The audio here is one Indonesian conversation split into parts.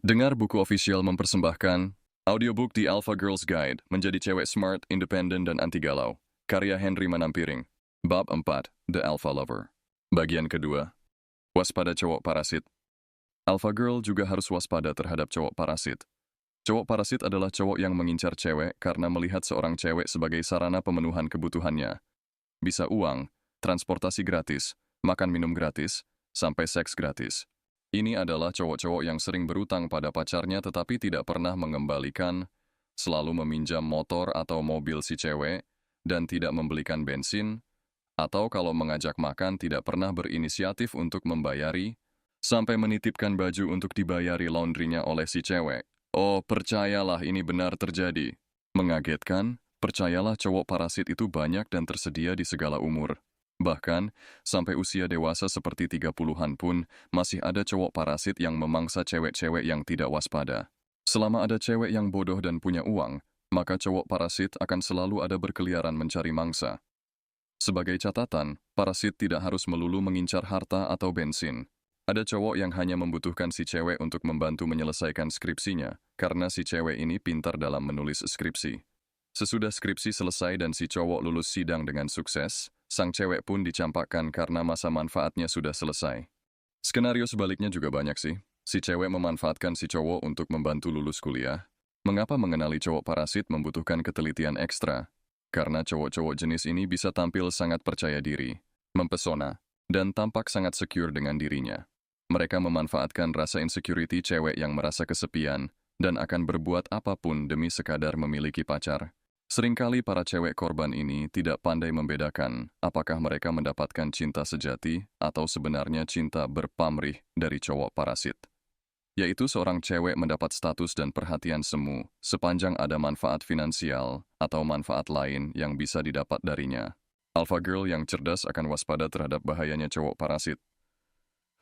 Dengar Buku Official mempersembahkan audiobook The Alpha Girl's Guide menjadi cewek smart, independen, dan anti galau. Karya Henry Manampiring. Bab 4, The Alpha Lover. Bagian kedua, waspada cowok parasit. Alpha Girl juga harus waspada terhadap cowok parasit. Cowok parasit adalah cowok yang mengincar cewek karena melihat seorang cewek sebagai sarana pemenuhan kebutuhannya. Bisa uang, transportasi gratis, makan minum gratis, sampai seks gratis. Ini adalah cowok-cowok yang sering berutang pada pacarnya tetapi tidak pernah mengembalikan, selalu meminjam motor atau mobil si cewek, dan tidak membelikan bensin, atau kalau mengajak makan tidak pernah berinisiatif untuk membayari, sampai menitipkan baju untuk dibayari laundrynya oleh si cewek. Oh, percayalah ini benar terjadi. Mengagetkan, percayalah cowok parasit itu banyak dan tersedia di segala umur. Bahkan, sampai usia dewasa seperti 30-an pun, masih ada cowok parasit yang memangsa cewek-cewek yang tidak waspada. Selama ada cewek yang bodoh dan punya uang, maka cowok parasit akan selalu ada berkeliaran mencari mangsa. Sebagai catatan, parasit tidak harus melulu mengincar harta atau bensin. Ada cowok yang hanya membutuhkan si cewek untuk membantu menyelesaikan skripsinya, karena si cewek ini pintar dalam menulis skripsi. Sesudah skripsi selesai dan si cowok lulus sidang dengan sukses, sang cewek pun dicampakkan karena masa manfaatnya sudah selesai. Skenario sebaliknya juga banyak sih. Si cewek memanfaatkan si cowok untuk membantu lulus kuliah. Mengapa mengenali cowok parasit membutuhkan ketelitian ekstra? Karena cowok-cowok jenis ini bisa tampil sangat percaya diri, mempesona, dan tampak sangat secure dengan dirinya. Mereka memanfaatkan rasa insecurity cewek yang merasa kesepian dan akan berbuat apapun demi sekadar memiliki pacar. Seringkali para cewek korban ini tidak pandai membedakan apakah mereka mendapatkan cinta sejati atau sebenarnya cinta berpamrih dari cowok parasit. Yaitu seorang cewek mendapat status dan perhatian semu sepanjang ada manfaat finansial atau manfaat lain yang bisa didapat darinya. Alpha Girl yang cerdas akan waspada terhadap bahayanya cowok parasit.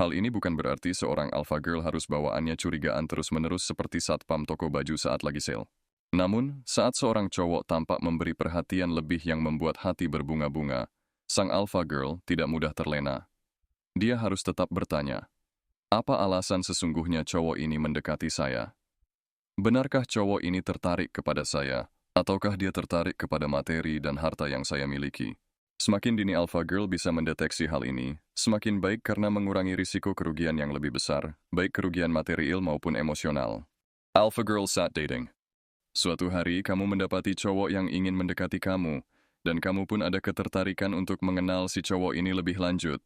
Hal ini bukan berarti seorang Alpha Girl harus bawaannya curigaan terus-menerus seperti satpam toko baju saat lagi sale. Namun, saat seorang cowok tampak memberi perhatian lebih yang membuat hati berbunga-bunga, sang Alpha Girl tidak mudah terlena. Dia harus tetap bertanya, apa alasan sesungguhnya cowok ini mendekati saya? Benarkah cowok ini tertarik kepada saya, ataukah dia tertarik kepada materi dan harta yang saya miliki? Semakin dini Alpha Girl bisa mendeteksi hal ini, semakin baik karena mengurangi risiko kerugian yang lebih besar, baik kerugian material maupun emosional. Alpha Girl Sat Dating. Suatu hari kamu mendapati cowok yang ingin mendekati kamu, dan kamu pun ada ketertarikan untuk mengenal si cowok ini lebih lanjut.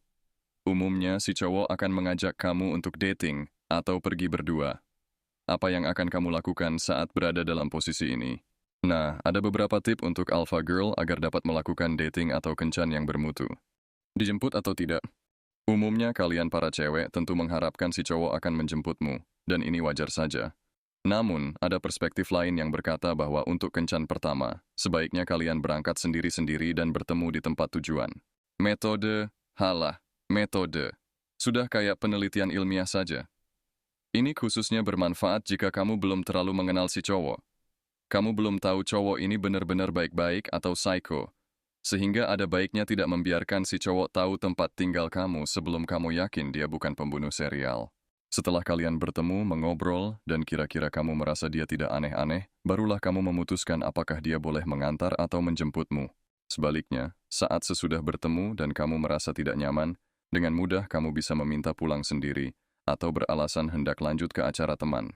Umumnya si cowok akan mengajak kamu untuk dating atau pergi berdua. Apa yang akan kamu lakukan saat berada dalam posisi ini? Nah, ada beberapa tip untuk Alpha Girl agar dapat melakukan dating atau kencan yang bermutu. Dijemput atau tidak? Umumnya kalian para cewek tentu mengharapkan si cowok akan menjemputmu, dan ini wajar saja. Namun, ada perspektif lain yang berkata bahwa untuk kencan pertama, sebaiknya kalian berangkat sendiri-sendiri dan bertemu di tempat tujuan. Metode, metode. Sudah kayak penelitian ilmiah saja. Ini khususnya bermanfaat jika kamu belum terlalu mengenal si cowok. Kamu belum tahu cowok ini benar-benar baik-baik atau psycho, sehingga ada baiknya tidak membiarkan si cowok tahu tempat tinggal kamu sebelum kamu yakin dia bukan pembunuh serial. Setelah kalian bertemu, mengobrol, dan kira-kira kamu merasa dia tidak aneh-aneh, barulah kamu memutuskan apakah dia boleh mengantar atau menjemputmu. Sebaliknya, saat sesudah bertemu dan kamu merasa tidak nyaman, dengan mudah kamu bisa meminta pulang sendiri, atau beralasan hendak lanjut ke acara teman.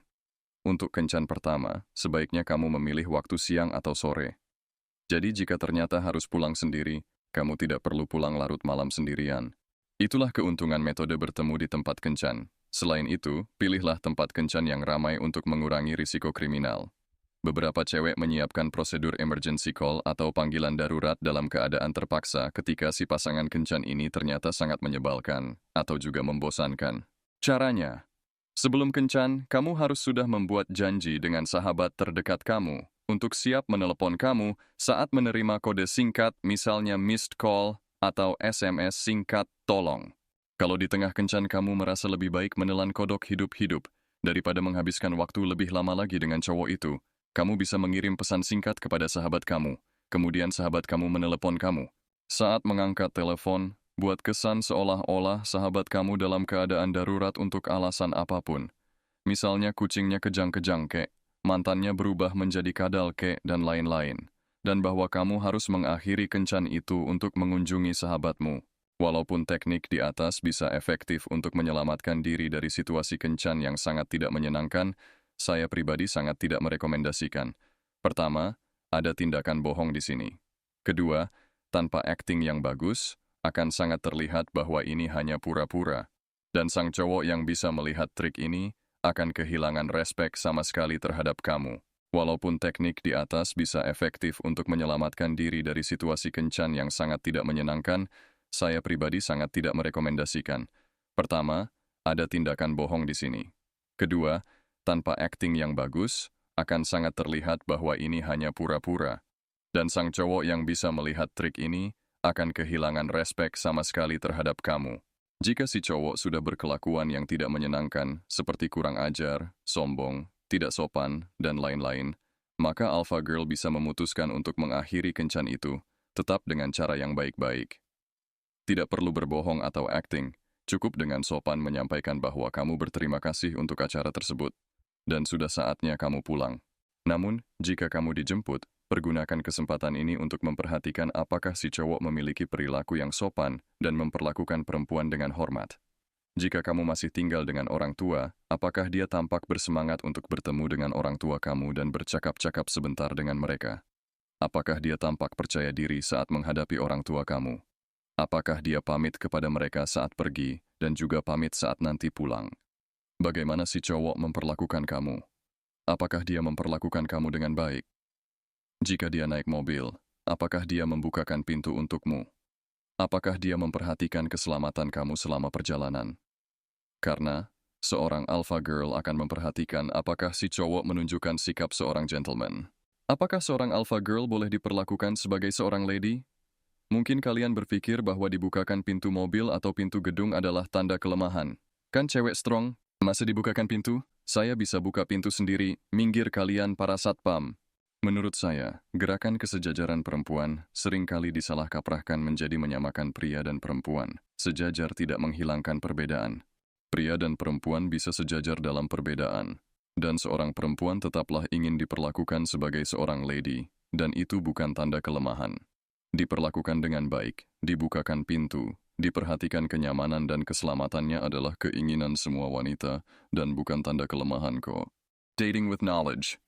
Untuk kencan pertama, sebaiknya kamu memilih waktu siang atau sore. Jadi jika ternyata harus pulang sendiri, kamu tidak perlu pulang larut malam sendirian. Itulah keuntungan metode bertemu di tempat kencan. Selain itu, pilihlah tempat kencan yang ramai untuk mengurangi risiko kriminal. Beberapa cewek menyiapkan prosedur emergency call atau panggilan darurat dalam keadaan terpaksa ketika si pasangan kencan ini ternyata sangat menyebalkan atau juga membosankan. Caranya, sebelum kencan, kamu harus sudah membuat janji dengan sahabat terdekat kamu untuk siap menelepon kamu saat menerima kode singkat misalnya missed call atau SMS singkat tolong. Kalau di tengah kencan kamu merasa lebih baik menelan kodok hidup-hidup daripada menghabiskan waktu lebih lama lagi dengan cowok itu, kamu bisa mengirim pesan singkat kepada sahabat kamu, kemudian sahabat kamu menelepon kamu. Saat mengangkat telepon, buat kesan seolah-olah sahabat kamu dalam keadaan darurat untuk alasan apapun. Misalnya kucingnya kejang-kejang kek, mantannya berubah menjadi kadal kek, dan lain-lain. Dan bahwa kamu harus mengakhiri kencan itu untuk mengunjungi sahabatmu. Walaupun teknik di atas bisa efektif untuk menyelamatkan diri dari situasi kencan yang sangat tidak menyenangkan, saya pribadi sangat tidak merekomendasikan. Pertama, ada tindakan bohong di sini. Kedua, tanpa akting yang bagus, akan sangat terlihat bahwa ini hanya pura-pura. Dan sang cowok yang bisa melihat trik ini akan kehilangan respek sama sekali terhadap kamu. Walaupun teknik di atas bisa efektif untuk menyelamatkan diri dari situasi kencan yang sangat tidak menyenangkan, saya pribadi sangat tidak merekomendasikan. Pertama, ada tindakan bohong di sini. Kedua, tanpa akting yang bagus, akan sangat terlihat bahwa ini hanya pura-pura. Dan sang cowok yang bisa melihat trik ini akan kehilangan respek sama sekali terhadap kamu. Jika si cowok sudah berkelakuan yang tidak menyenangkan, seperti kurang ajar, sombong, tidak sopan, dan lain-lain, maka alpha girl bisa memutuskan untuk mengakhiri kencan itu, tetap dengan cara yang baik-baik. Tidak perlu berbohong atau acting, cukup dengan sopan menyampaikan bahwa kamu berterima kasih untuk acara tersebut, dan sudah saatnya kamu pulang. Namun, jika kamu dijemput, pergunakan kesempatan ini untuk memperhatikan apakah si cowok memiliki perilaku yang sopan dan memperlakukan perempuan dengan hormat. Jika kamu masih tinggal dengan orang tua, apakah dia tampak bersemangat untuk bertemu dengan orang tua kamu dan bercakap-cakap sebentar dengan mereka? Apakah dia tampak percaya diri saat menghadapi orang tua kamu? Apakah dia pamit kepada mereka saat pergi dan juga pamit saat nanti pulang? Bagaimana si cowok memperlakukan kamu? Apakah dia memperlakukan kamu dengan baik? Jika dia naik mobil, apakah dia membukakan pintu untukmu? Apakah dia memperhatikan keselamatan kamu selama perjalanan? Karena, seorang alpha girl akan memperhatikan apakah si cowok menunjukkan sikap seorang gentleman. Apakah seorang alpha girl boleh diperlakukan sebagai seorang lady? Mungkin kalian berpikir bahwa dibukakan pintu mobil atau pintu gedung adalah tanda kelemahan. Kan cewek strong, masa dibukakan pintu? Saya bisa buka pintu sendiri, minggir kalian para satpam. Menurut saya, gerakan kesejajaran perempuan seringkali disalah kaprahkan menjadi menyamakan pria dan perempuan. Sejajar tidak menghilangkan perbedaan. Pria dan perempuan bisa sejajar dalam perbedaan. Dan seorang perempuan tetaplah ingin diperlakukan sebagai seorang lady, dan itu bukan tanda kelemahan. Diperlakukan dengan baik, dibukakan pintu, diperhatikan kenyamanan dan keselamatannya adalah keinginan semua wanita, dan bukan tanda kelemahan kok. Dating with knowledge.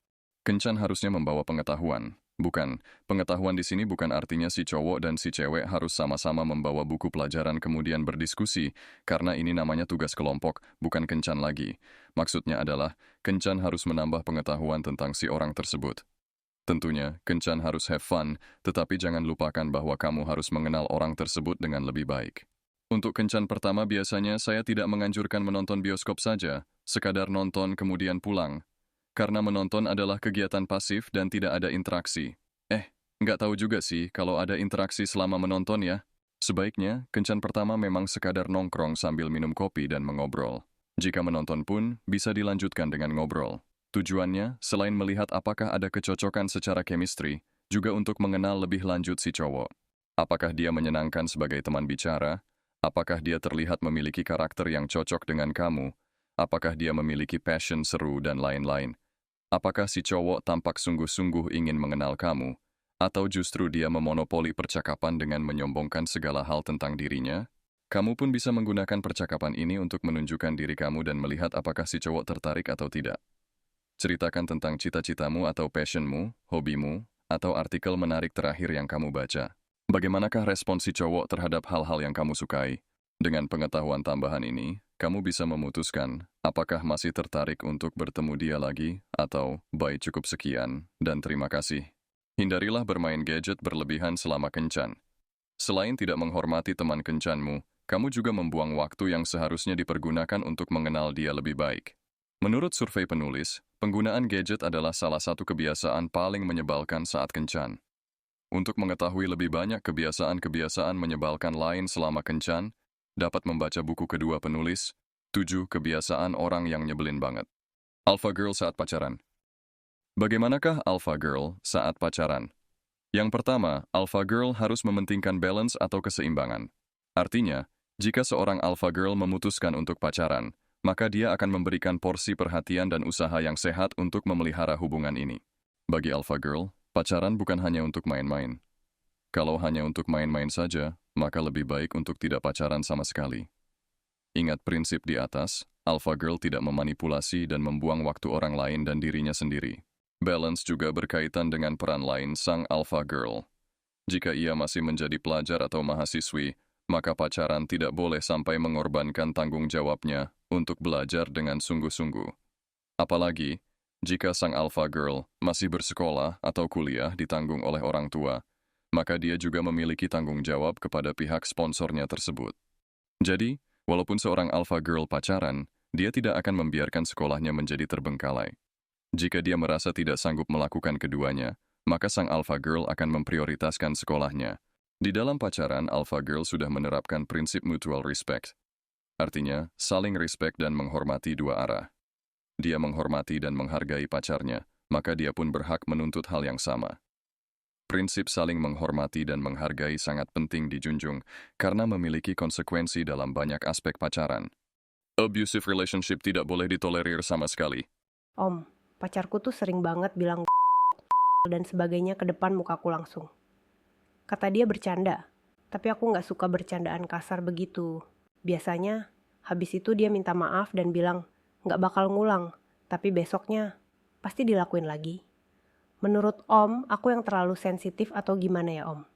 Kencan harusnya membawa pengetahuan. Bukan, pengetahuan di sini bukan artinya si cowok dan si cewek harus sama-sama membawa buku pelajaran kemudian berdiskusi, karena ini namanya tugas kelompok, bukan kencan lagi. Maksudnya adalah, kencan harus menambah pengetahuan tentang si orang tersebut. Tentunya, kencan harus have fun, tetapi jangan lupakan bahwa kamu harus mengenal orang tersebut dengan lebih baik. Untuk kencan pertama biasanya saya tidak menganjurkan menonton bioskop saja, sekadar nonton kemudian pulang. Karena menonton adalah kegiatan pasif dan tidak ada interaksi. Nggak tahu juga sih kalau ada interaksi selama menonton ya. Sebaiknya, kencan pertama memang sekadar nongkrong sambil minum kopi dan mengobrol. Jika menonton pun, bisa dilanjutkan dengan ngobrol. Tujuannya, selain melihat apakah ada kecocokan secara chemistry, juga untuk mengenal lebih lanjut si cowok. Apakah dia menyenangkan sebagai teman bicara? Apakah dia terlihat memiliki karakter yang cocok dengan kamu? Apakah dia memiliki passion seru dan lain-lain? Apakah si cowok tampak sungguh-sungguh ingin mengenal kamu, atau justru dia memonopoli percakapan dengan menyombongkan segala hal tentang dirinya? Kamu pun bisa menggunakan percakapan ini untuk menunjukkan diri kamu dan melihat apakah si cowok tertarik atau tidak. Ceritakan tentang cita-citamu atau passionmu, hobimu, atau artikel menarik terakhir yang kamu baca. Bagaimanakah respon si cowok terhadap hal-hal yang kamu sukai? Dengan pengetahuan tambahan ini, kamu bisa memutuskan apakah masih tertarik untuk bertemu dia lagi, atau bye cukup sekian, dan terima kasih. Hindarilah bermain gadget berlebihan selama kencan. Selain tidak menghormati teman kencanmu, kamu juga membuang waktu yang seharusnya dipergunakan untuk mengenal dia lebih baik. Menurut survei penulis, penggunaan gadget adalah salah satu kebiasaan paling menyebalkan saat kencan. Untuk mengetahui lebih banyak kebiasaan-kebiasaan menyebalkan lain selama kencan, dapat membaca buku kedua penulis, 7 kebiasaan orang yang nyebelin banget. Alpha Girl saat pacaran. Bagaimanakah Alpha Girl saat pacaran? Yang pertama, Alpha Girl harus mementingkan balance atau keseimbangan. Artinya, jika seorang Alpha Girl memutuskan untuk pacaran, maka dia akan memberikan porsi perhatian dan usaha yang sehat untuk memelihara hubungan ini. Bagi alpha girl, pacaran bukan hanya untuk main-main. Kalau hanya untuk main-main saja, maka lebih baik untuk tidak pacaran sama sekali. Ingat prinsip di atas, alpha girl tidak memanipulasi dan membuang waktu orang lain dan dirinya sendiri. Balance juga berkaitan dengan peran lain sang alpha girl. Jika ia masih menjadi pelajar atau mahasiswi, maka pacaran tidak boleh sampai mengorbankan tanggung jawabnya untuk belajar dengan sungguh-sungguh. Apalagi, jika sang alpha girl masih bersekolah atau kuliah ditanggung oleh orang tua, maka dia juga memiliki tanggung jawab kepada pihak sponsornya tersebut. Jadi, walaupun seorang alpha girl pacaran, dia tidak akan membiarkan sekolahnya menjadi terbengkalai. Jika dia merasa tidak sanggup melakukan keduanya, maka sang alpha girl akan memprioritaskan sekolahnya. Di dalam pacaran, alpha girl sudah menerapkan prinsip mutual respect. Artinya, saling respect dan menghormati dua arah. Dia menghormati dan menghargai pacarnya, maka dia pun berhak menuntut hal yang sama. Prinsip saling menghormati dan menghargai sangat penting dijunjung karena memiliki konsekuensi dalam banyak aspek pacaran. Abusive relationship tidak boleh ditolerir sama sekali. Om, pacarku tuh sering banget bilang dan sebagainya ke depan mukaku langsung. Kata dia bercanda, tapi aku nggak suka bercandaan kasar begitu. Biasanya, habis itu dia minta maaf dan bilang nggak bakal ngulang, tapi besoknya pasti dilakuin lagi. Menurut Om, aku yang terlalu sensitif atau gimana ya Om?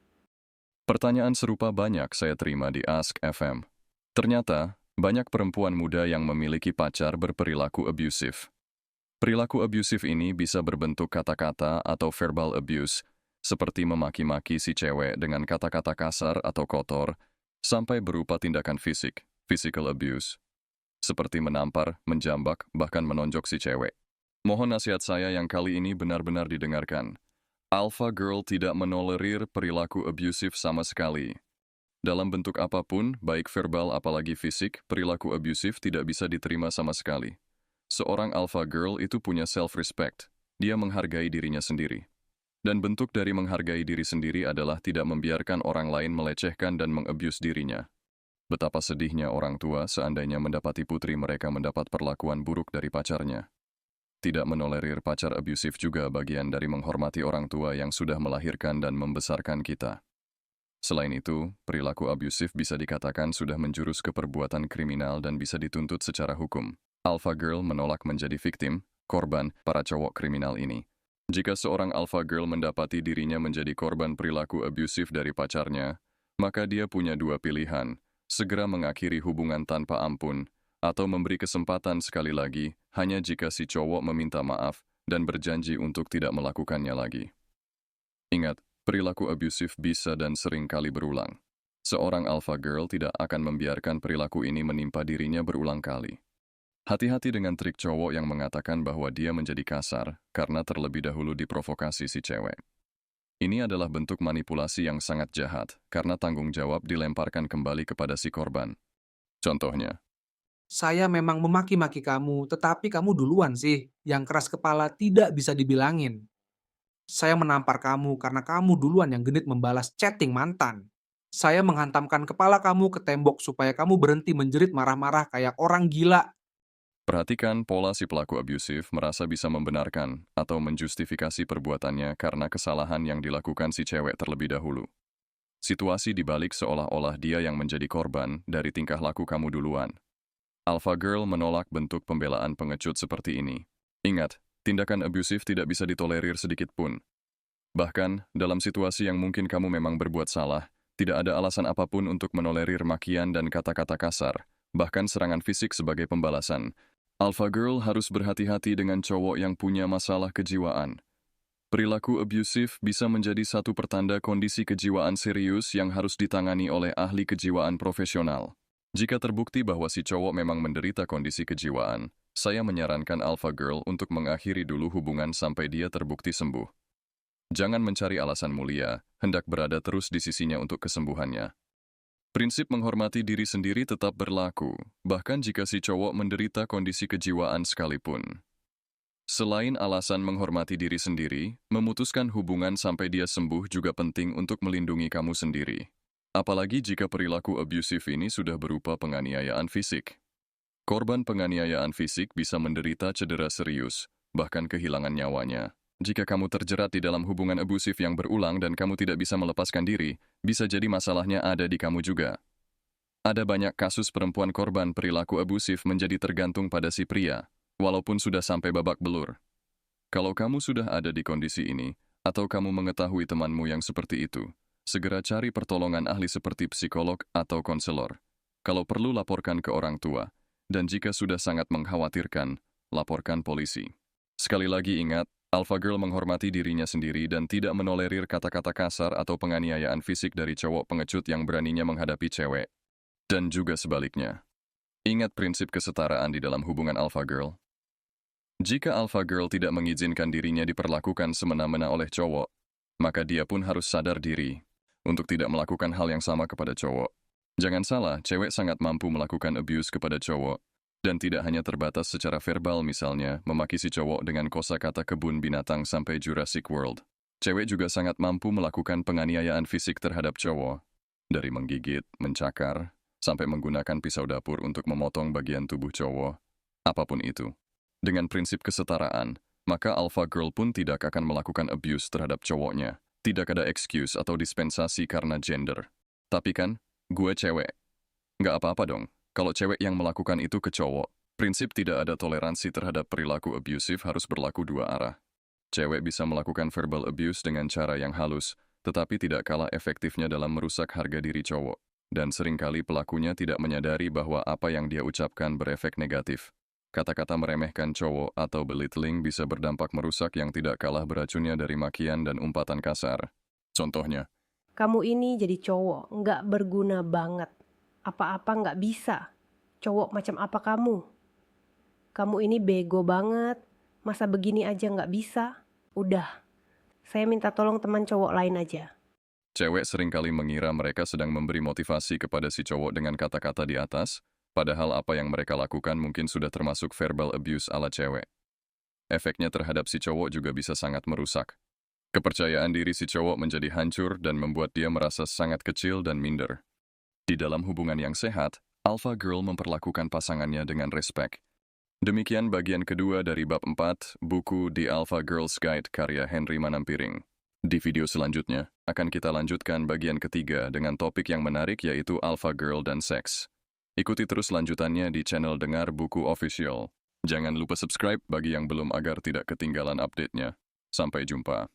Pertanyaan serupa banyak saya terima di Ask FM. Ternyata, banyak perempuan muda yang memiliki pacar berperilaku abusif. Perilaku abusif ini bisa berbentuk kata-kata atau verbal abuse, seperti memaki-maki si cewek dengan kata-kata kasar atau kotor, sampai berupa tindakan fisik, physical abuse, seperti menampar, menjambak, bahkan menonjok si cewek. Mohon nasihat saya yang kali ini benar-benar didengarkan. Alpha girl tidak menolerir perilaku abusif sama sekali. Dalam bentuk apapun, baik verbal apalagi fisik, perilaku abusif tidak bisa diterima sama sekali. Seorang alpha girl itu punya self-respect. Dia menghargai dirinya sendiri. Dan bentuk dari menghargai diri sendiri adalah tidak membiarkan orang lain melecehkan dan mengabuse dirinya. Betapa sedihnya orang tua seandainya mendapati putri mereka mendapat perlakuan buruk dari pacarnya. Tidak menolerir pacar abusif juga bagian dari menghormati orang tua yang sudah melahirkan dan membesarkan kita. Selain itu, perilaku abusif bisa dikatakan sudah menjurus ke perbuatan kriminal dan bisa dituntut secara hukum. Alpha girl menolak menjadi victim, korban, para cowok kriminal ini. Jika seorang alpha girl mendapati dirinya menjadi korban perilaku abusif dari pacarnya, maka dia punya dua pilihan, segera mengakhiri hubungan tanpa ampun, atau memberi kesempatan sekali lagi, hanya jika si cowok meminta maaf dan berjanji untuk tidak melakukannya lagi. Ingat, perilaku abusif bisa dan sering kali berulang. Seorang alpha girl tidak akan membiarkan perilaku ini menimpa dirinya berulang kali. Hati-hati dengan trik cowok yang mengatakan bahwa dia menjadi kasar karena terlebih dahulu diprovokasi si cewek. Ini adalah bentuk manipulasi yang sangat jahat karena tanggung jawab dilemparkan kembali kepada si korban. Contohnya, Saya memang memaki-maki kamu, tetapi kamu duluan sih, yang keras kepala tidak bisa dibilangin. Saya menampar kamu karena kamu duluan yang genit membalas chatting mantan. Saya menghantamkan kepala kamu ke tembok supaya kamu berhenti menjerit marah-marah kayak orang gila. perhatikan pola si pelaku abusif merasa bisa membenarkan atau menjustifikasi perbuatannya karena kesalahan yang dilakukan si cewek terlebih dahulu. Situasi dibalik seolah-olah dia yang menjadi korban dari tingkah laku kamu duluan. Alpha girl menolak bentuk pembelaan pengecut seperti ini. Ingat, tindakan abusif tidak bisa ditolerir sedikit pun. Bahkan, dalam situasi yang mungkin kamu memang berbuat salah, tidak ada alasan apapun untuk menolerir makian dan kata-kata kasar, bahkan serangan fisik sebagai pembalasan. Alpha girl harus berhati-hati dengan cowok yang punya masalah kejiwaan. Perilaku abusif bisa menjadi satu pertanda kondisi kejiwaan serius yang harus ditangani oleh ahli kejiwaan profesional. Jika terbukti bahwa si cowok memang menderita kondisi kejiwaan, saya menyarankan alpha girl untuk mengakhiri dulu hubungan sampai dia terbukti sembuh. Jangan mencari alasan mulia, hendak berada terus di sisinya untuk kesembuhannya. Prinsip menghormati diri sendiri tetap berlaku, bahkan jika si cowok menderita kondisi kejiwaan sekalipun. Selain alasan menghormati diri sendiri, memutuskan hubungan sampai dia sembuh juga penting untuk melindungi kamu sendiri. Apalagi jika perilaku abusif ini sudah berupa penganiayaan fisik. Korban penganiayaan fisik bisa menderita cedera serius, bahkan kehilangan nyawanya. Jika kamu terjerat di dalam hubungan abusif yang berulang dan kamu tidak bisa melepaskan diri, bisa jadi masalahnya ada di kamu juga. Ada banyak kasus perempuan korban perilaku abusif menjadi tergantung pada si pria, walaupun sudah sampai babak belur. Kalau kamu sudah ada di kondisi ini, atau kamu mengetahui temanmu yang seperti itu, segera cari pertolongan ahli seperti psikolog atau konselor. Kalau perlu, laporkan ke orang tua, dan jika sudah sangat mengkhawatirkan, laporkan polisi. Sekali lagi ingat, Alpha Girl menghormati dirinya sendiri dan tidak menolerir kata-kata kasar atau penganiayaan fisik dari cowok pengecut yang beraninya menghadapi cewek. Dan juga sebaliknya. Ingat prinsip kesetaraan di dalam hubungan Alpha Girl. Jika Alpha Girl tidak mengizinkan dirinya diperlakukan semena-mena oleh cowok, maka dia pun harus sadar diri untuk tidak melakukan hal yang sama kepada cowok. Jangan salah, cewek sangat mampu melakukan abuse kepada cowok, dan tidak hanya terbatas secara verbal, misalnya memaki si cowok dengan kosakata kebun binatang sampai Jurassic World. Cewek juga sangat mampu melakukan penganiayaan fisik terhadap cowok, dari menggigit, mencakar, sampai menggunakan pisau dapur untuk memotong bagian tubuh cowok, apapun itu. Dengan prinsip kesetaraan, maka Alpha Girl pun tidak akan melakukan abuse terhadap cowoknya. Tidak ada excuse atau dispensasi karena gender. Tapi kan, gue cewek. Nggak apa-apa dong, kalau cewek yang melakukan itu ke cowok. Prinsip tidak ada toleransi terhadap perilaku abusif harus berlaku dua arah. Cewek bisa melakukan verbal abuse dengan cara yang halus, tetapi tidak kalah efektifnya dalam merusak harga diri cowok. Dan seringkali pelakunya tidak menyadari bahwa apa yang dia ucapkan berefek negatif. Kata-kata meremehkan cowok atau belittling bisa berdampak merusak yang tidak kalah beracunnya dari makian dan umpatan kasar. Contohnya, Kamu ini jadi cowok, nggak berguna banget. Apa-apa nggak bisa. Cowok macam apa kamu? Kamu ini bego banget. Masa begini aja nggak bisa? Udah, saya minta tolong teman cowok lain aja. cewek seringkali mengira mereka sedang memberi motivasi kepada si cowok dengan kata-kata di atas, padahal apa yang mereka lakukan mungkin sudah termasuk verbal abuse ala cewek. Efeknya terhadap si cowok juga bisa sangat merusak. Kepercayaan diri si cowok menjadi hancur dan membuat dia merasa sangat kecil dan minder. Di dalam hubungan yang sehat, Alpha Girl memperlakukan pasangannya dengan respek. Demikian bagian kedua dari bab 4, buku The Alpha Girl's Guide karya Henry Manampiring. Di video selanjutnya, akan kita lanjutkan bagian ketiga dengan topik yang menarik yaitu Alpha Girl dan seks. Ikuti terus lanjutannya di channel Dengar Buku Official. Jangan lupa subscribe bagi yang belum agar tidak ketinggalan update-nya. Sampai jumpa.